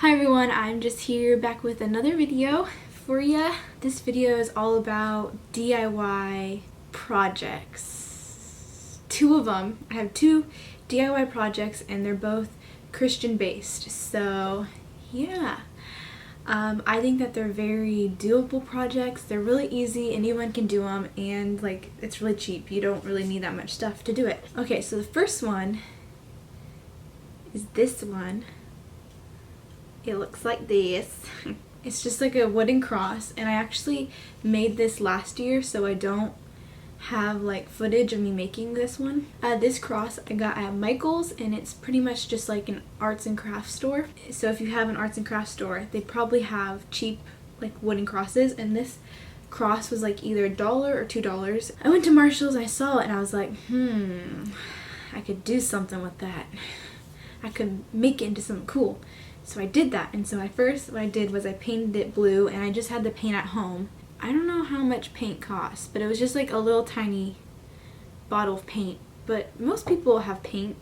Hi everyone, I'm just here back with another video for ya. This video is all about DIY projects. Two of them. I have two DIY projects and they're both Christian based. So yeah, I think that they're very doable projects. They're really easy, anyone can do them, and like it's really cheap. You don't really need that much stuff to do it. Okay, so the first one is this one. It looks like this. It's just like a wooden cross, and I actually made this last year, so I don't have like footage of me making this one. This cross I got at Michael's, and it's pretty much just like an arts and crafts store. So if you have an arts and crafts store, they probably have cheap like wooden crosses, and this cross was like either $1 or $2. I went to Marshall's, I saw it, and I was like, I could do something with that. I could make it into something cool. So I did that, and so what I did was I painted it blue, and I just had the paint at home. I don't know how much paint costs, but it was just like a little tiny bottle of paint. But most people have paint,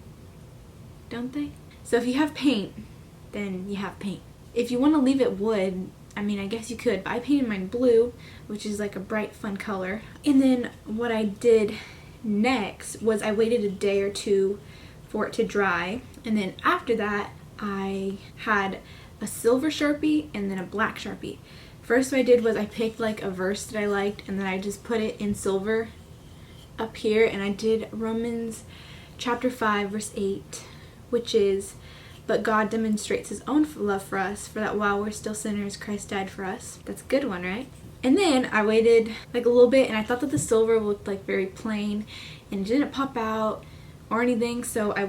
don't they? So if you have paint, then you have paint. If you want to leave it wood, I mean, I guess you could, but I painted mine blue, which is like a bright, fun color. And then what I did next was I waited a day or two for it to dry, and then after that, I had a silver Sharpie and then a black Sharpie. First what I did was I picked like a verse that I liked, and then I just put it in silver up here, and I did Romans chapter 5 verse 8, which is, "But God demonstrates his own love for us, for that while we're still sinners, Christ died for us." That's a good one, right? And then I waited like a little bit, and I thought that the silver looked like very plain and it didn't pop out or anything, so I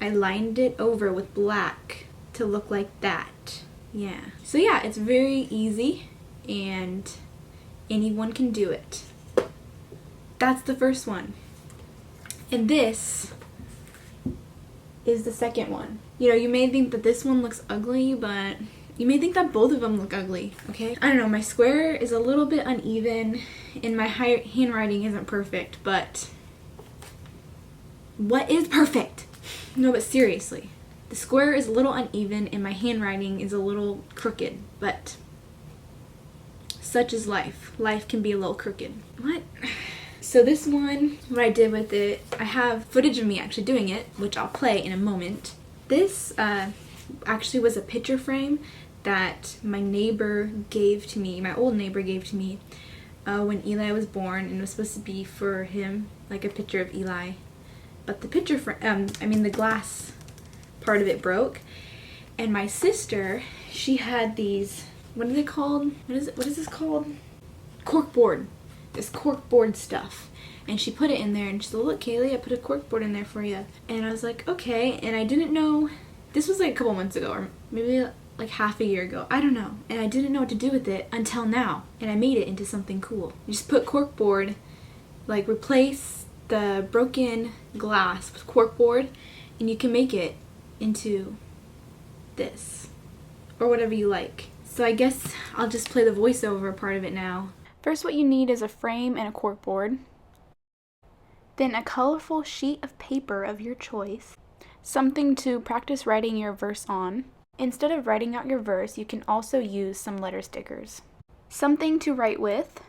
lined it over with black to look like that. Yeah. So yeah, it's very easy and anyone can do it. That's the first one. And this is the second one. You know, you may think that this one looks ugly, but you may think that both of them look ugly, okay? I don't know, my square is a little bit uneven and my handwriting isn't perfect, but what is perfect? No, but seriously, the square is a little uneven and my handwriting is a little crooked, but such is life. Life can be a little crooked. What? So this one, what I did with it, I have footage of me actually doing it, which I'll play in a moment. This actually was a picture frame that my neighbor gave to me, my old neighbor gave to me when Eli was born, and it was supposed to be for him, like a picture of Eli. But the picture the glass part of it broke, and my sister, she had these, what are they called? What is this called? Corkboard. This corkboard stuff. And she put it in there, and she said, "Look, Kaylee, I put a corkboard in there for you." And I was like, okay. And I didn't know, this was like a couple months ago, or maybe like half a year ago. I don't know. And I didn't know what to do with it until now. And I made it into something cool. You just put corkboard, like replace the broken glass with corkboard, and you can make it into this or whatever you like. So I guess I'll just play the voiceover part of it now. First, what you need is a frame and a corkboard, then a colorful sheet of paper of your choice, something to practice writing your verse on. Instead of writing out your verse, you can also use some letter stickers, something to write with,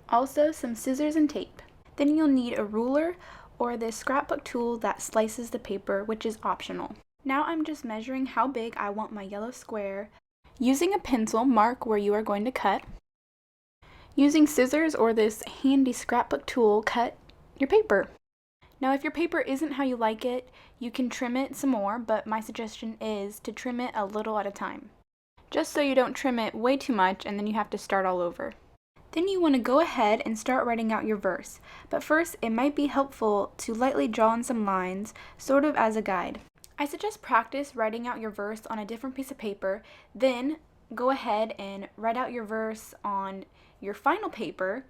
also some scissors and tape. Then you'll need a ruler or this scrapbook tool that slices the paper, which is optional. Now I'm just measuring how big I want my yellow square. Using a pencil, mark where you are going to cut. Using scissors or this handy scrapbook tool, cut your paper. Now if your paper isn't how you like it, you can trim it some more, but my suggestion is to trim it a little at a time, just so you don't trim it way too much and then you have to start all over. Then you want to go ahead and start writing out your verse, but first it might be helpful to lightly draw in some lines, sort of as a guide. I suggest practice writing out your verse on a different piece of paper, then go ahead and write out your verse on your final paper,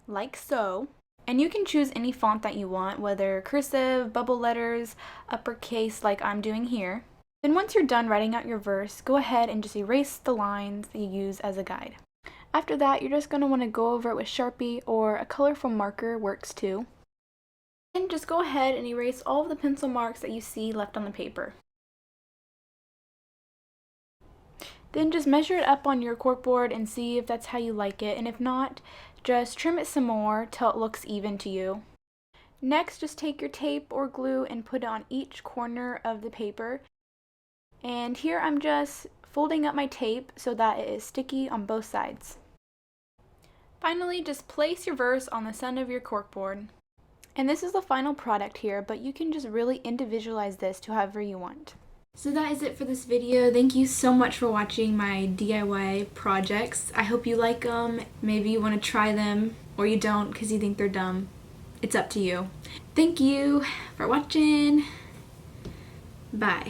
like so. And you can choose any font that you want, whether cursive, bubble letters, uppercase like I'm doing here. Then once you're done writing out your verse, go ahead and just erase the lines that you use as a guide. After that, you're just going to want to go over it with Sharpie, or a colorful marker works too. Then just go ahead and erase all of the pencil marks that you see left on the paper. Then just measure it up on your corkboard and see if that's how you like it, and if not, just trim it some more till it looks even to you. Next, just take your tape or glue and put it on each corner of the paper. And here I'm just folding up my tape so that it is sticky on both sides. Finally, just place your verse on the center of your corkboard. And this is the final product here, but you can just really individualize this to however you want. So that is it for this video. Thank you so much for watching my DIY projects. I hope you like them. Maybe you want to try them, or you don't because you think they're dumb. It's up to you. Thank you for watching. Bye.